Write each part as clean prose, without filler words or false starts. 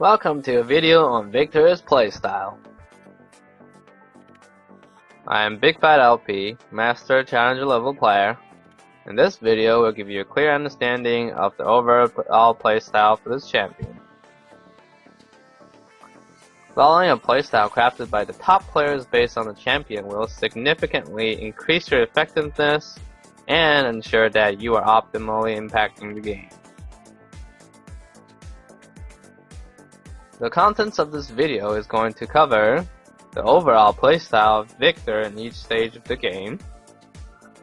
Welcome to a video on Viktor's playstyle. I am Big Fat LP, Master Challenger level player. In this video, we'll give you a clear understanding of the overall playstyle for this champion. Following a playstyle crafted by the top players based on the champion will significantly increase your effectiveness and ensure that you are optimally impacting the game. The contents of this video is going to cover the overall playstyle of Viktor in each stage of the game,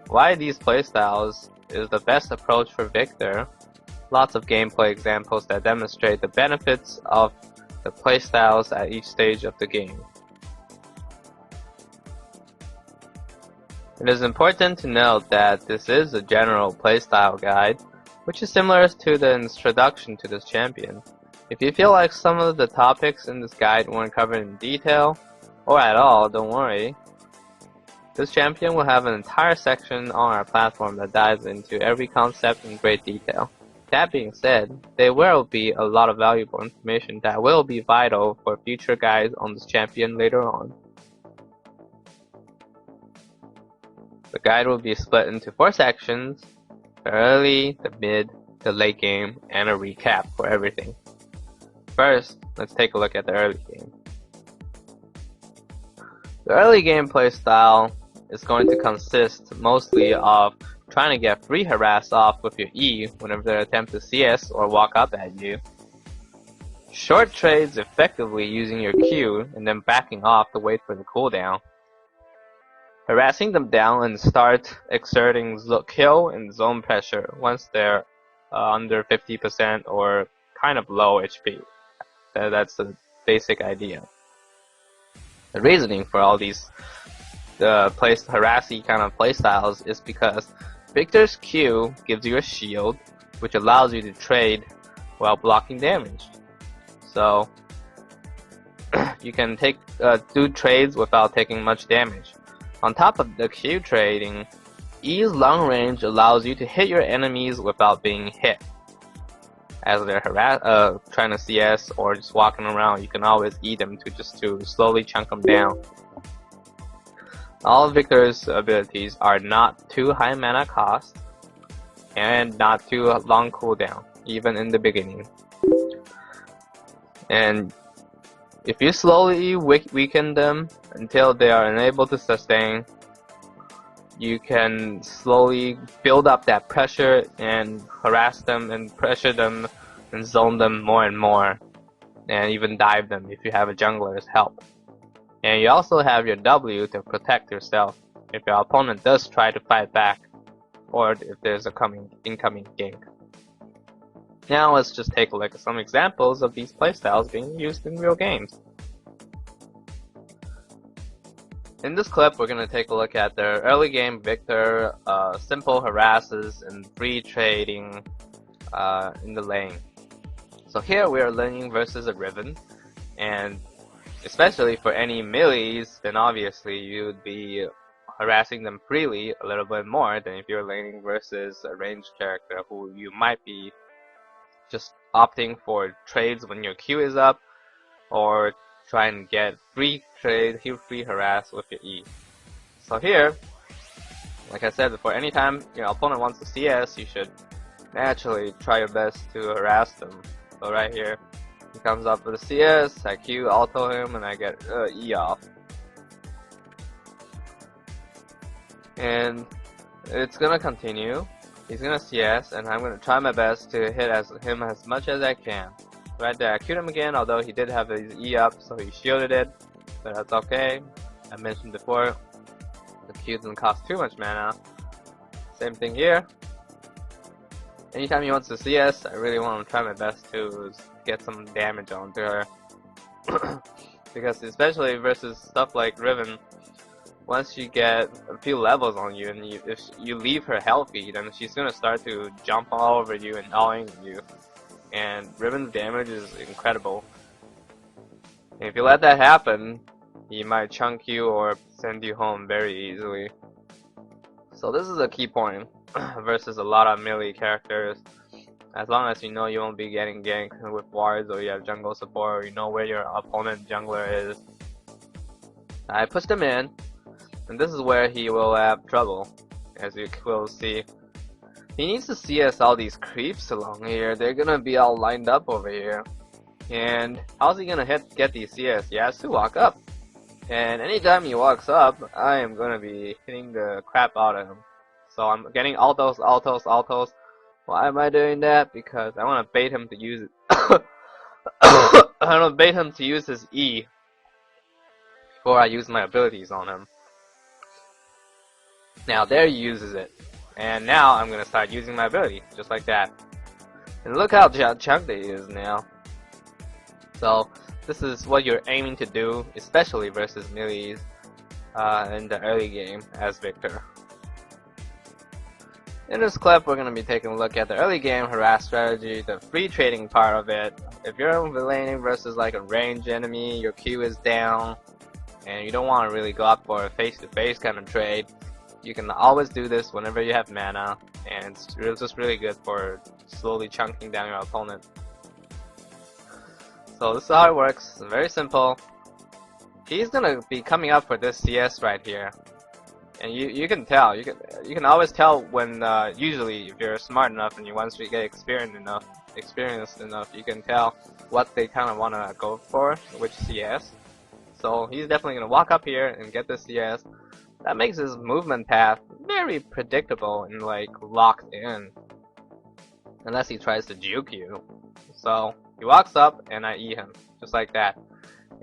why these playstyles is the best approach for Viktor, lots of gameplay examples that demonstrate the benefits of the playstyles at each stage of the game. It is important to note that this is a general playstyle guide, which is similar to the introduction to this champion. If you feel like some of the topics in this guide weren't covered in detail, or at all, don't worry. This champion will have an entire section on our platform that dives into every concept in great detail. That being said, there will be a lot of valuable information that will be vital for future guides on this champion later on. The guide will be split into 4 sections: the early, the mid, the late game, and a recap for everything. First, let's take a look at the early game. The early game playstyle is going to consist mostly of trying to get free harass off with your E whenever they attempt to CS or walk up at you. Short trades effectively using your Q and then backing off to wait for the cooldown. Harassing them down and start exerting kill and zone pressure once they're under 50% or kind of low HP. That's the basic idea. The reasoning for all these harassy kind of playstyles is because Viktor's Q gives you a shield, which allows you to trade while blocking damage. So you can do trades without taking much damage. On top of the Q trading, E's long range allows you to hit your enemies without being hit. As they're trying to CS or just walking around, you can always E them to slowly chunk them down. All of Viktor's abilities are not too high mana cost and not too long cooldown, even in the beginning. And if you slowly weaken them until they are unable to sustain, you can slowly build up that pressure and harass them and pressure them and zone them more and more, and even dive them if you have a jungler's help. And you also have your W to protect yourself if your opponent does try to fight back, or if there's a incoming gank. Now let's just take a look at some examples of these playstyles being used in real games. In this clip, we're going to take a look at the early game Viktor simple harasses and free trading in the lane. So here we are laning versus a Riven, and especially for any melees, then obviously you would be harassing them freely a little bit more than if you're laning versus a ranged character who you might be just opting for trades when your Q is up, or try and get free trade, free harass with your E. So here, like I said before, anytime your opponent wants to CS, you should naturally try your best to harass them. So right here, he comes up with a CS, I Q, auto him, and I get E off. And it's gonna continue. He's gonna CS, and I'm gonna try my best to hit him as much as I can. Right there, I queued him again, although he did have his E up, so he shielded it, but that's okay. I mentioned before, the Q doesn't cost too much mana. Same thing here. Anytime he wants to CS, I really want to try my best to get some damage onto her. Because especially versus stuff like Riven, once you get a few levels on you, and if you leave her healthy, then she's gonna start to jump all over you and awing you. And Riven's damage is incredible. And if you let that happen, he might chunk you or send you home very easily. So this is a key point versus a lot of melee characters. as long as you know you won't be getting ganked with wards, or you have jungle support, or you know where your opponent jungler is. I pushed him in, and this is where he will have trouble, as you will see. He needs to CS all these creeps along here. They're gonna be all lined up over here. And how's he gonna get these CS? He has to walk up. And anytime he walks up, I am gonna be hitting the crap out of him. So I'm getting altos. Why am I doing that? Because I wanna bait him to use it. I wanna bait him to use his E before I use my abilities on him. Now there he uses it. And now I'm gonna start using my ability, just like that. And look how chunked he is now. So this is what you're aiming to do, especially versus melees in the early game as Viktor. In this clip, we're going to be taking a look at the early game harass strategy, the free trading part of it. If you're laning versus like a ranged enemy, your Q is down, and you don't want to really go up for a face-to-face kind of trade, you can always do this whenever you have mana, and it's just really good for slowly chunking down your opponent. So this is how it works. It's very simple. He's gonna be coming up for this CS right here, and you can tell. You can always tell when usually if you're smart enough and once you get experienced enough, you can tell what they kind of want to go for, which CS. So he's definitely gonna walk up here and get the CS. That makes his movement path very predictable and like locked in, unless he tries to juke you. So he walks up and I E him, just like that.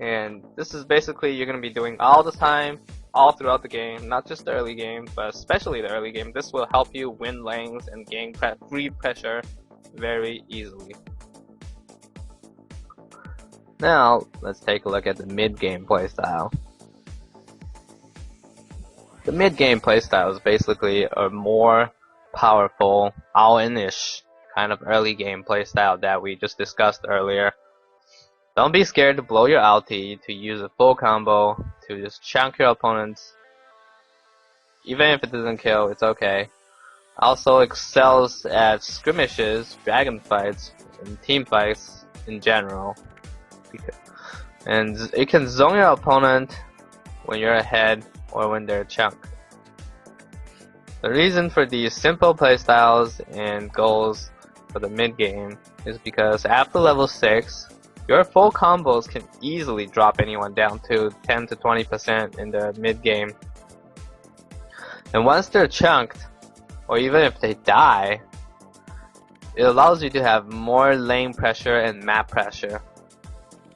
And this is basically you're going to be doing all the time, all throughout the game, not just the early game, but especially the early game. This will help you win lanes and gain free pressure very easily. Now, let's take a look at the mid-game playstyle. The mid-game playstyle is basically a more powerful, all-in-ish kind of early game playstyle that we just discussed earlier. Don't be scared to blow your ulti, to use a full combo, to just chunk your opponents. Even if it doesn't kill, it's okay. Also excels at skirmishes, dragon fights, and team fights in general. And it can zone your opponent when you're ahead or when they're chunked. The reason for these simple playstyles and goals for the mid game is because after level 6, your full combos can easily drop anyone down to 10 to 20% in the mid game. And once they're chunked, or even if they die, it allows you to have more lane pressure and map pressure.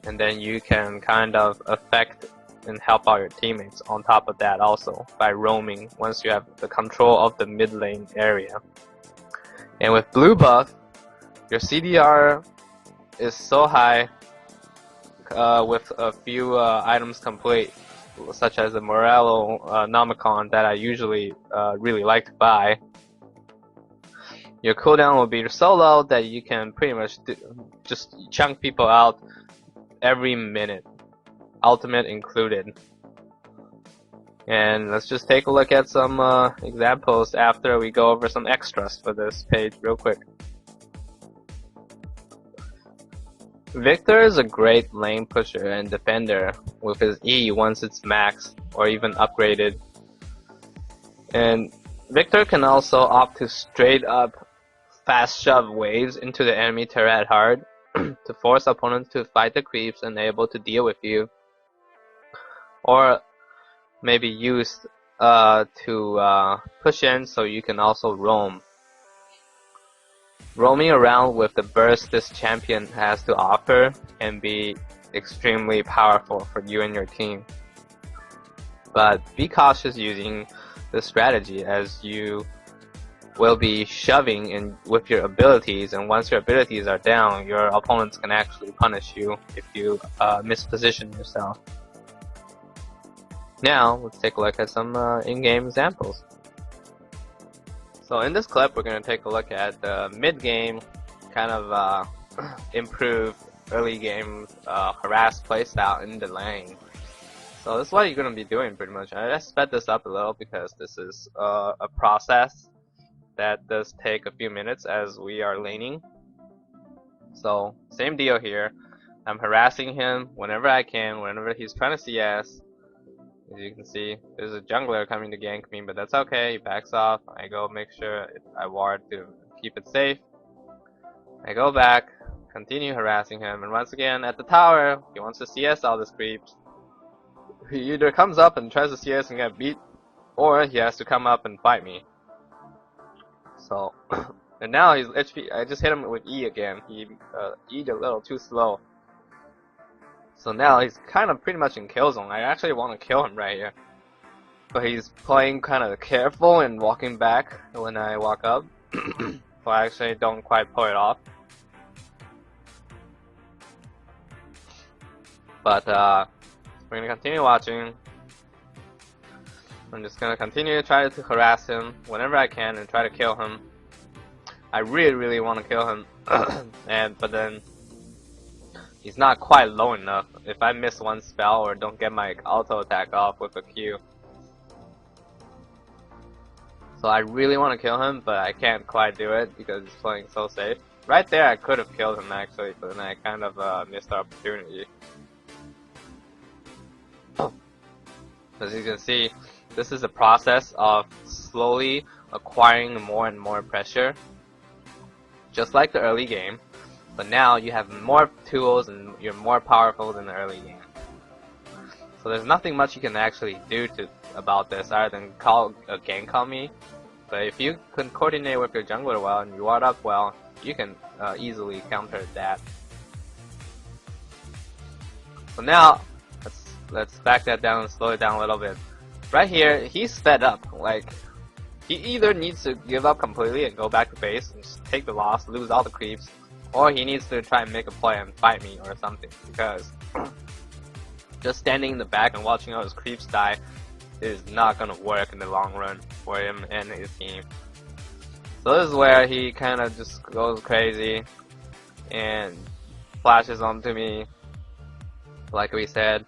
And then you can kind of affect and help out your teammates on top of that also by roaming once you have the control of the mid lane area. And with blue buff, your CDR is so high with a few items complete, such as the Morello Nomicon that I usually really like to buy. Your cooldown will be so low that you can pretty much just chunk people out every minute, ultimate included. And let's just take a look at some examples after we go over some extras for this page real quick. Viktor is a great lane pusher and defender with his E once it's maxed or even upgraded. And Viktor can also opt to straight up fast shove waves into the enemy turret hard to force opponents to fight the creeps and able to deal with you. Or maybe used to push in so you can also roam. Roaming around with the burst this champion has to offer can be extremely powerful for you and your team. But be cautious using this strategy, as you will be shoving in with your abilities, and once your abilities are down, your opponents can actually punish you if you misposition yourself. Now, let's take a look at some in-game examples. So in this clip, we're going to take a look at the mid-game, kind of improved early game harass playstyle in the lane. So this is what you're going to be doing pretty much. I just sped this up a little because this is a process that does take a few minutes as we are laning. So same deal here. I'm harassing him whenever I can, whenever he's trying to CS. As you can see, there's a jungler coming to gank me, but that's okay. He backs off. I go make sure I ward to keep it safe. I go back, continue harassing him, and once again at the tower, he wants to CS all these creeps. He either comes up and tries to CS and get beat, or he has to come up and fight me. So, and now he's HP. I just hit him with E again. He E'd a little too slow. So now he's kind of pretty much in kill zone. I actually want to kill him right here. But he's playing kind of careful and walking back when I walk up. So I actually don't quite pull it off. But we're gonna continue watching. I'm just gonna continue to try to harass him whenever I can and try to kill him. I really want to kill him, but then he's not quite low enough. If I miss one spell or don't get my auto attack off with a Q. So I really want to kill him, but I can't quite do it because he's playing so safe. Right there I could have killed him actually, but then I kind of missed the opportunity. As you can see, this is a process of slowly acquiring more and more pressure, just like the early game. But now you have more tools and you're more powerful than the early game. So there's nothing much you can actually do about this other than call a gank on me. But if you can coordinate with your jungler well and you ward up well, you can easily counter that. So now let's back that down and slow it down a little bit. Right here, he's fed up. Like, he either needs to give up completely and go back to base and just take the loss, lose all the creeps, or he needs to try and make a play and fight me or something, because just standing in the back and watching all his creeps die is not gonna work in the long run for him and his team. So this is where he kind of just goes crazy and flashes onto me, like we said,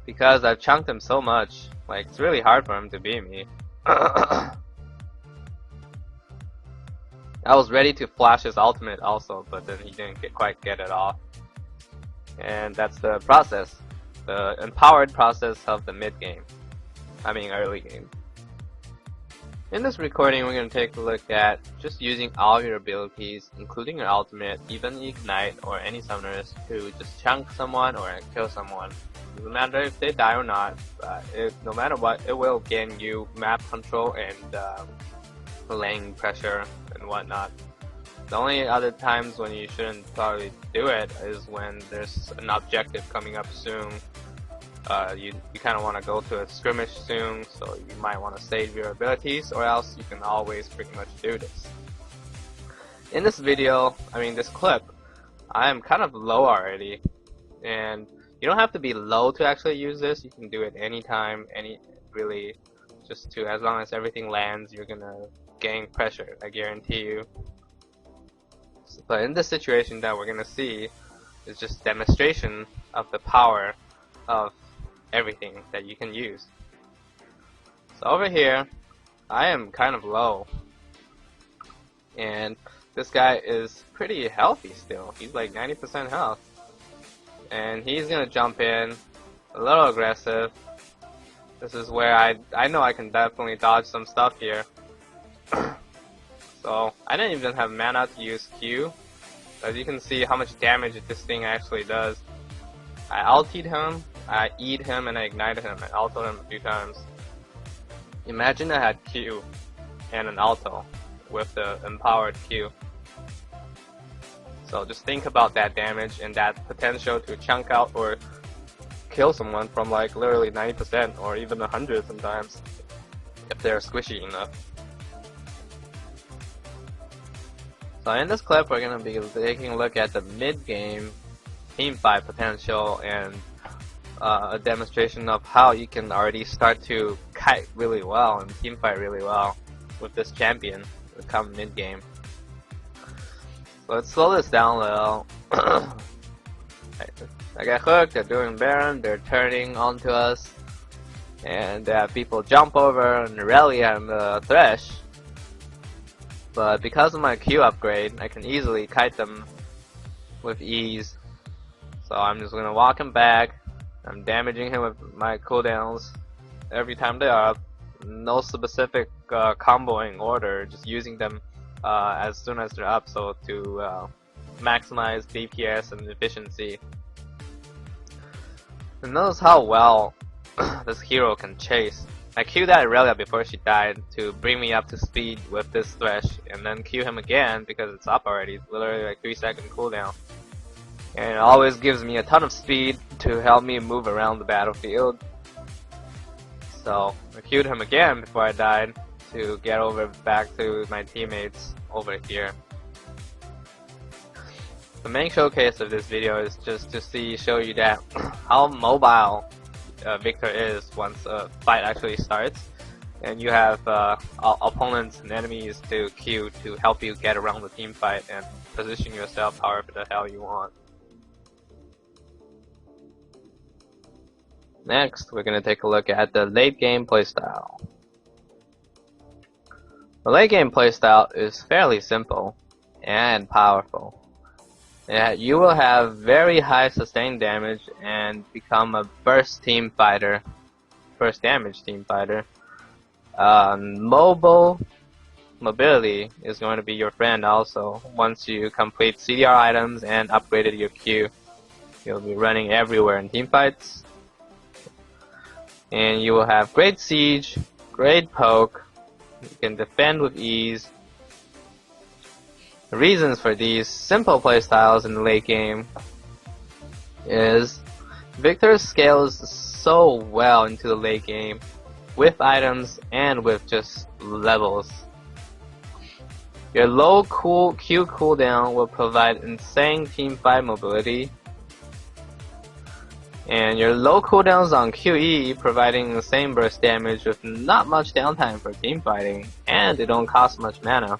because I've chunked him so much. Like, it's really hard for him to beat me. I was ready to flash his ultimate also, but then he didn't quite get it off. And that's the process. The empowered process of the mid game. I mean early game. In this recording, we're going to take a look at just using all of your abilities, including your ultimate, even Ignite or any summoners, to just chunk someone or kill someone. Doesn't matter if they die or not, no matter what, it will gain you map control and lane pressure and whatnot. The only other times when you shouldn't probably do it is when there's an objective coming up soon. You kind of want to go to a skirmish soon, so you might want to save your abilities, or else you can always pretty much do this. In this video, this clip, I am kind of low already, and you don't have to be low to actually use this. You can do it anytime, really, as long as everything lands, you're gonna gain pressure, I guarantee you. But in this situation that we're gonna see is just demonstration of the power of everything that you can use. So over here, I am kind of low, and this guy is pretty healthy still. He's like 90% health, and he's gonna jump in a little aggressive. This is where I know I can definitely dodge some stuff here. So I didn't even have mana to use Q. As you can see how much damage this thing actually does. I ultied him, I E'd him, and I ignited him, and ulted him a few times. Imagine I had Q and an ulto with the empowered Q. So just think about that damage and that potential to chunk out or kill someone from like literally 90% or even 100 sometimes if they're squishy enough. So in this clip, we're going to be taking a look at the mid-game teamfight potential and a demonstration of how you can already start to kite really well and teamfight really well with this champion come mid-game. So let's slow this down a little. I got hooked, they're doing Baron, they're turning onto us, and they have people jump over and rally on the Thresh. But because of my Q upgrade, I can easily kite them with ease. So I'm just gonna walk him back. I'm damaging him with my cooldowns every time they're up. No specific comboing order, just using them as soon as they're up, so to maximize DPS and efficiency. And notice how well this hero can chase. I queued that Aurelia before she died to bring me up to speed with this Thresh, and then queue him again because it's up already. It's literally like 3-second cooldown. And it always gives me a ton of speed to help me move around the battlefield. So I queued him again before I died to get over back to my teammates over here. The main showcase of this video is just to show you that how mobile Viktor is once a fight actually starts, and you have opponents and enemies to queue to help you get around the team fight and position yourself however the hell you want. Next, we're going to take a look at the late game playstyle. The late game playstyle is fairly simple and powerful. You will have very high sustained damage and become a burst damage team fighter. Mobility is going to be your friend also. Once you complete CDR items and upgraded your Q, you'll be running everywhere in team fights. And you will have great siege, great poke, you can defend with ease. The reasons for these simple playstyles in the late game is Viktor scales so well into the late game with items and with just levels. Your low Q cooldown will provide insane teamfight mobility, and your low cooldowns on QE providing the same burst damage with not much downtime for teamfighting, and it don't cost much mana.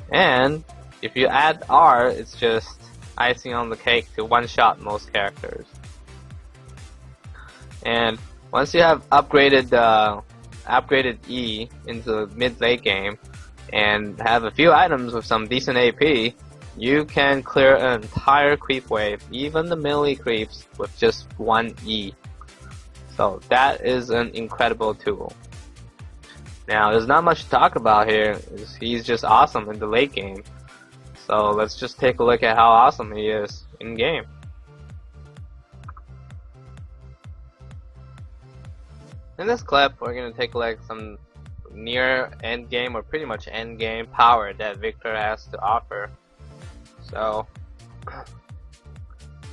And if you add R, it's just icing on the cake to one-shot most characters. And once you have upgraded E into the mid-late game and have a few items with some decent AP, you can clear an entire creep wave, even the melee creeps, with just one E. So that is an incredible tool. Now, there's not much to talk about here. He's just awesome in the late game. So let's just take a look at how awesome he is in game. In this clip, we're going to take a look at some near end game or pretty much end game power that Viktor has to offer. So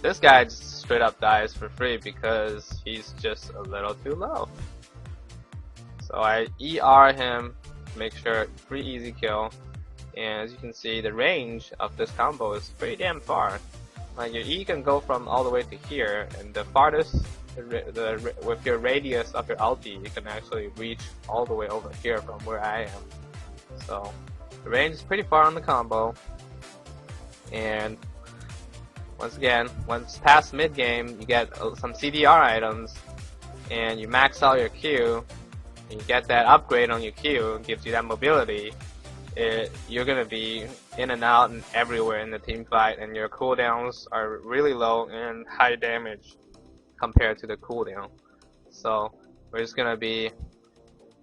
this guy just straight up dies for free because he's just a little too low. So I ER him, make sure free easy kill, and as you can see, the range of this combo is pretty damn far. Like your E can go from all the way to here, and the farthest with your radius of your ulti, you can actually reach all the way over here from where I am. So the range is pretty far on the combo, and once again, once past mid game, you get some CDR items, and you max out your Q. You get that upgrade on your Q, gives you that mobility. You're gonna be in and out and everywhere in the team fight, and your cooldowns are really low and high damage compared to the cooldown. So we're just gonna be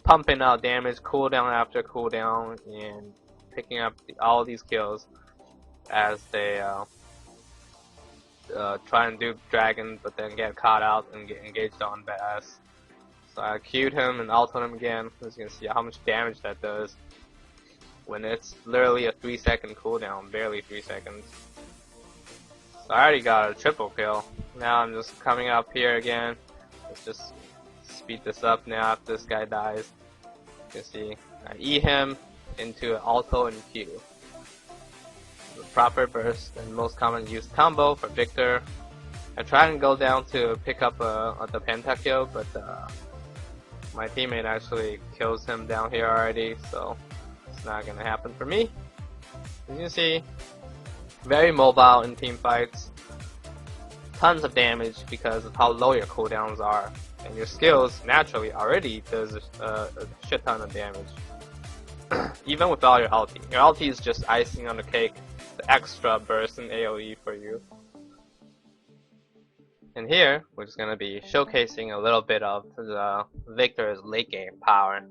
pumping out damage cooldown after cooldown and picking up all these kills as they try and do dragon, but then get caught out and get engaged on by us. So I queued him and ulted him again. As you can see how much damage that does when it's literally a 3-second cooldown, barely 3 seconds. So I already got a triple kill. Now I'm just coming up here again. Let's just speed this up now after this guy dies. You can see I E him into an alto and Q. The proper burst and most common used combo for Viktor. I try and go down to pick up the pentakill, but my teammate actually kills him down here already, so it's not gonna happen for me. As you can see, very mobile in team fights, tons of damage because of how low your cooldowns are, and your skills naturally already does a shit ton of damage. Even without your ulti. Your ulti is just icing on the cake the extra burst in AoE for you. And here, we're just gonna be showcasing a little bit of the Viktor's late game power.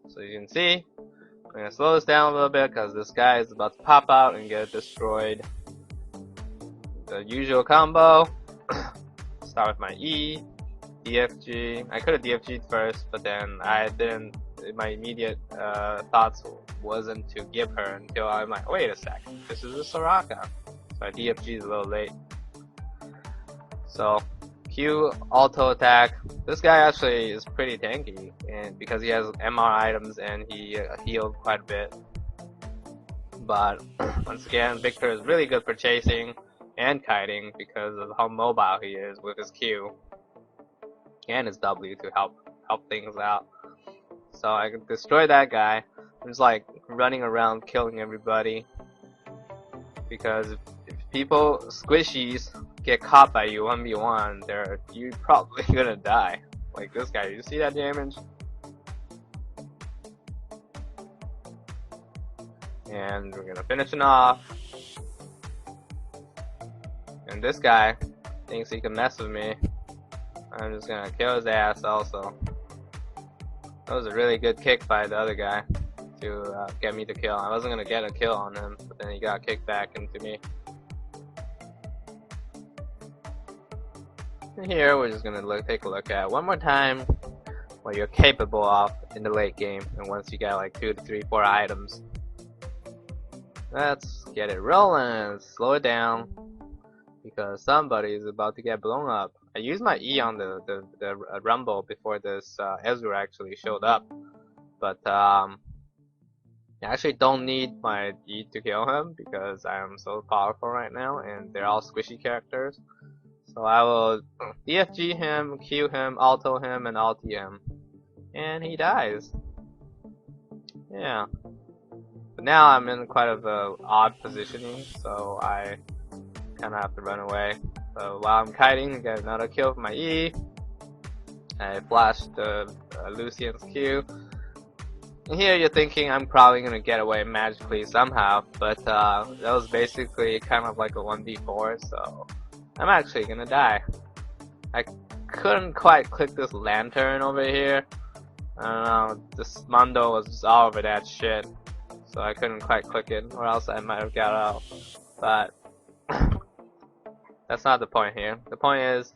So you can see, I'm gonna slow this down a little bit because this guy is about to pop out and get destroyed. The usual combo. Start with my E, DFG. I could have DFG'd first, but then I didn't. My immediate thoughts wasn't to give her until I'm like, wait a sec, this is a Soraka. So I DFG'd a little late. So Q auto attack. This guy actually is pretty tanky, and because he has MR items and he healed quite a bit. But once again, Viktor is really good for chasing and kiting because of how mobile he is with his Q and his W to help things out. So I can destroy that guy. I'm just like running around killing everybody because if people squishies get caught by you 1v1, you're probably gonna die. Like this guy, you see that damage? And we're gonna finish it off. And this guy thinks he can mess with me. I'm just gonna kill his ass also. That was a really good kick by the other guy to get me to kill. I wasn't gonna get a kill on him, but then he got kicked back into me. And here we're just gonna take a look at one more time what you're capable of in the late game, and once you get like 2 to 3, 4 items. Let's get it rolling. Slow it down because somebody is about to get blown up. I used my E on the rumble before this Ezra actually showed up, but I actually don't need my E to kill him because I am so powerful right now, and they're all squishy characters. So I will DFG him, Q him, alto him, and ulti him, and he dies. Yeah. But now I'm in quite of a odd positioning, so I kind of have to run away. So while I'm kiting, I get another kill with my E. I flashed the Lucian's Q. And here you're thinking I'm probably gonna get away magically somehow, but that was basically kind of like a 1v4, so I'm actually gonna die. I couldn't quite click this lantern over here. I don't know, this Mondo was just all over that shit, so I couldn't quite click it, or else I might have got out. But that's not the point here. The point is,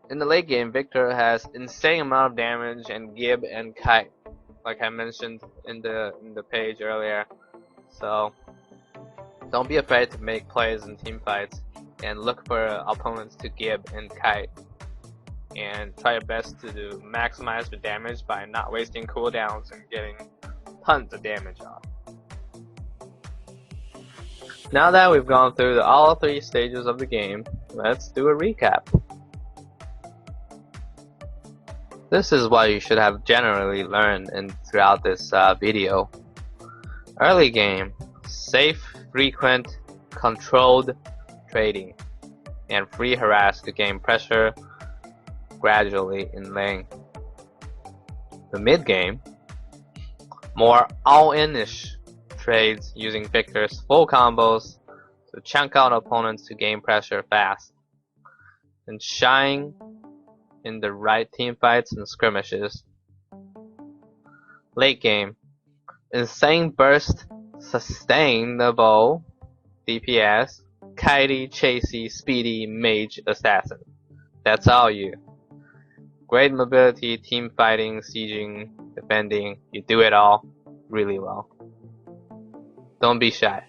in the late game, Viktor has insane amount of damage and Gib and Kite, like I mentioned in the page earlier. So don't be afraid to make plays in team fights and look for opponents to Gib and Kite, and try your best to maximize the damage by not wasting cooldowns and getting tons of damage off. Now that we've gone through all 3 stages of the game, let's do a recap. This is what you should have generally learned throughout this video. Early game, safe, frequent, controlled trading, and free harass to gain pressure gradually in lane. The mid game, more all-in-ish trades using Viktor's full combos to chunk out opponents to gain pressure fast, and shine in the right team fights and skirmishes. Late game, insane burst, sustainable DPS, kitey, chasey, speedy, mage, assassin. That's all you. Great mobility, team fighting, sieging, defending, you do it all really well. Don't be shy.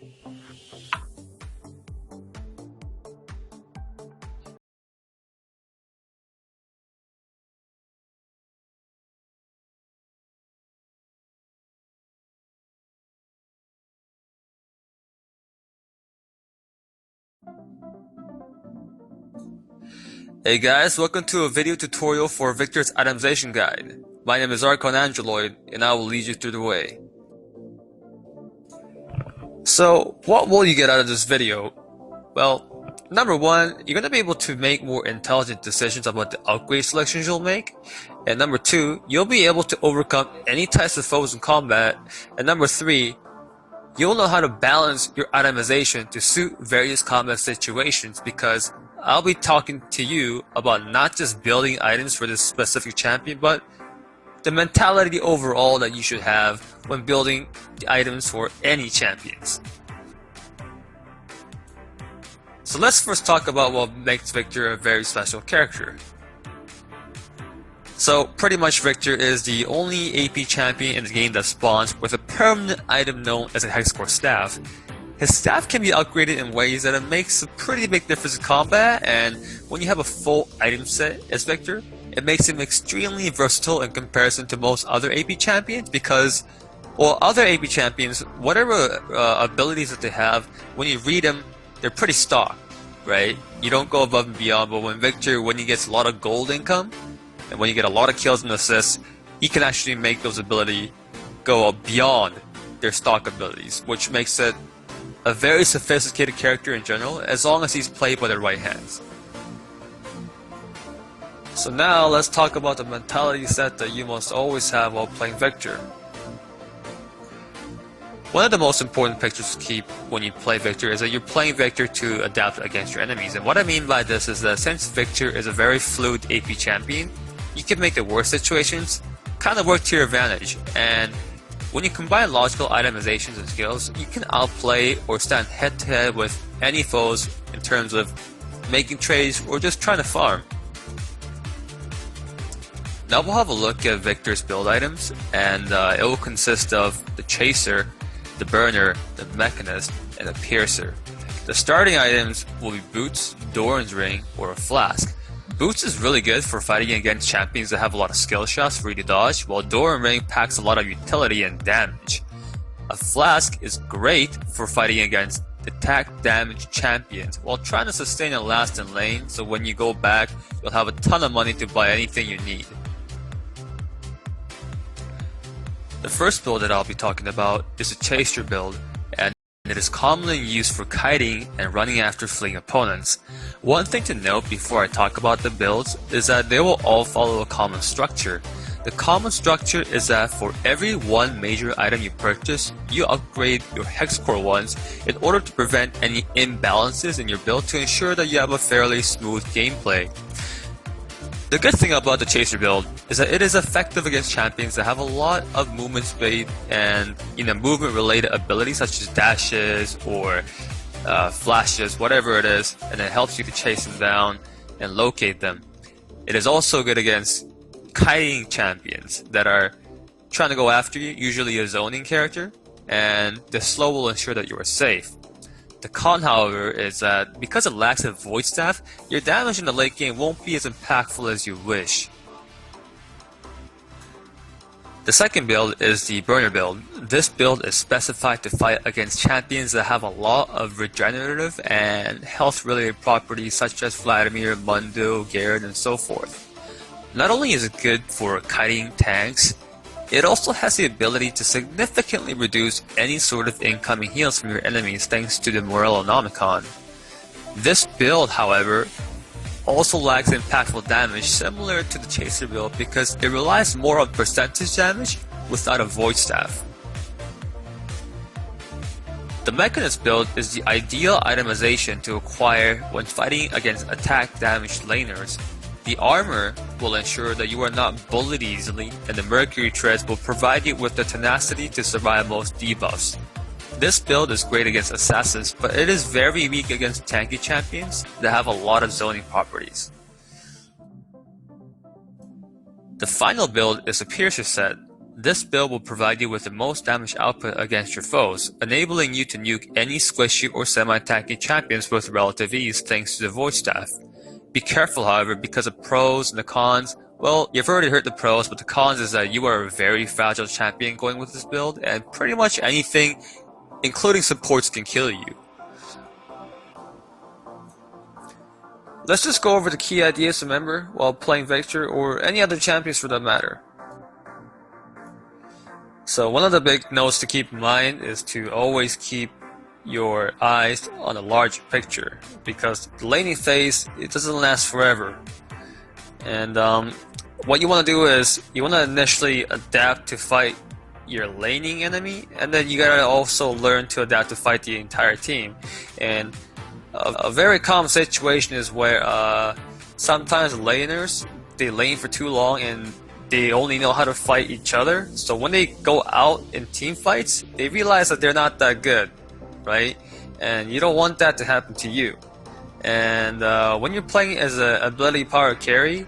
Hey guys, welcome to a video tutorial for Viktor's itemization guide. My name is Archon Angeloid, and I will lead you through the way. So, what will you get out of this video? Well, number one, you're going to be able to make more intelligent decisions about the upgrade selections you'll make. And number two, you'll be able to overcome any types of foes in combat. And number three, you'll know how to balance your itemization to suit various combat situations, because I'll be talking to you about not just building items for this specific champion, but the mentality overall that you should have when building the items for any champions. So let's first talk about what makes Viktor a very special character. So pretty much Viktor is the only AP champion in the game that spawns with a permanent item known as a Hexcore staff. His staff can be upgraded in ways that it makes a pretty big difference in combat, and when you have a full item set as Viktor, it makes him extremely versatile in comparison to most other AP champions, because, well, other AP champions, whatever abilities that they have, when you read them, they're pretty stock, right? You don't go above and beyond, but when Viktor, when he gets a lot of gold income, and when you get a lot of kills and assists, he can actually make those abilities go beyond their stock abilities, which makes it a very sophisticated character in general, as long as he's played by the right hands. So now let's talk about the mentality set that you must always have while playing Viktor. One of the most important pictures to keep when you play Viktor is that you're playing Viktor to adapt against your enemies. And what I mean by this is that since Viktor is a very fluid AP champion, you can make the worst situations kind of work to your advantage. And when you combine logical itemizations and skills, you can outplay or stand head to head with any foes in terms of making trades or just trying to farm. Now we'll have a look at Viktor's build items, and it will consist of the Chaser, the Burner, the Mechanist, and the Piercer. The starting items will be Boots, Doran's Ring, or a Flask. Boots is really good for fighting against champions that have a lot of skill shots for you to dodge, while Doran Ring packs a lot of utility and damage. A Flask is great for fighting against attack damage champions while trying to sustain and last in lane, so when you go back, you'll have a ton of money to buy anything you need. The first build that I'll be talking about is a Chaser build, and it is commonly used for kiting and running after fleeing opponents. One thing to note before I talk about the builds is that they will all follow a common structure. The common structure is that for every one major item you purchase, you upgrade your Hexcore ones in order to prevent any imbalances in your build to ensure that you have a fairly smooth gameplay. The good thing about the Chaser build is that it is effective against champions that have a lot of movement speed and movement related abilities such as dashes or flashes, whatever it is, and it helps you to chase them down and locate them. It is also good against kiting champions that are trying to go after you, usually a zoning character, and the slow will ensure that you are safe. The con, however, is that because it lacks a Void Staff, your damage in the late game won't be as impactful as you wish. The second build is the Burner build. This build is specified to fight against champions that have a lot of regenerative and health related properties such as Vladimir, Mundo, Garrett, and so forth. Not only is it good for kiting tanks, it also has the ability to significantly reduce any sort of incoming heals from your enemies thanks to the Morellonomicon. This build, however, also lacks impactful damage similar to the Chaser build because it relies more on percentage damage without a Void Staff. The Mechanist build is the ideal itemization to acquire when fighting against attack damaged laners. The armor will ensure that you are not bullied easily, and the Mercury Treads will provide you with the tenacity to survive most debuffs. This build is great against assassins, but it is very weak against tanky champions that have a lot of zoning properties. The final build is a Piercer set. This build will provide you with the most damage output against your foes, enabling you to nuke any squishy or semi-tanky champions with relative ease thanks to the Void Staff. Be careful, however, because the pros and the cons, well, you've already heard the pros, but the cons is that you are a very fragile champion going with this build, and pretty much anything, including supports, can kill you. Let's just go over the key ideas to remember while playing Viktor or any other champions for that matter. So one of the big notes to keep in mind is to always keep your eyes on a large picture, because the laning phase, it doesn't last forever. And what you want to do is you want to initially adapt to fight your laning enemy, and then you gotta also learn to adapt to fight the entire team. And a very common situation is where sometimes laners, they lane for too long and they only know how to fight each other. So when they go out in team fights, they realize that they're not that good, right? And you don't want that to happen to you. And when you're playing as a ability power carry,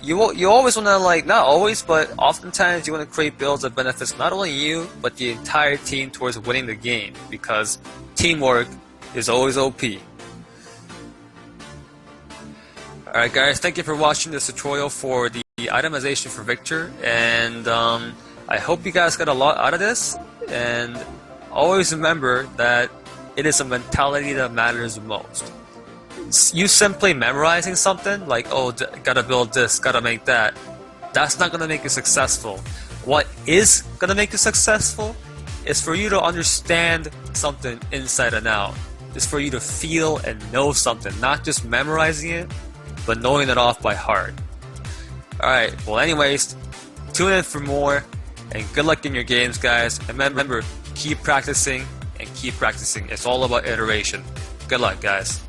you always want to, like, not always, but oftentimes you want to create builds that benefits not only you, but the entire team towards winning the game, because teamwork is always OP. Alright guys, thank you for watching this tutorial for the itemization for Viktor, and I hope you guys got a lot out of this, and always remember that it is a mentality that matters most. You simply memorizing something, like, oh, gotta build this, gotta make that, that's not gonna make you successful. What is gonna make you successful is for you to understand something inside and out. It's for you to feel and know something, not just memorizing it, but knowing it off by heart. Alright, well anyways, tune in for more, and good luck in your games, guys. And remember, keep practicing and keep practicing. It's all about iteration. Good luck, guys.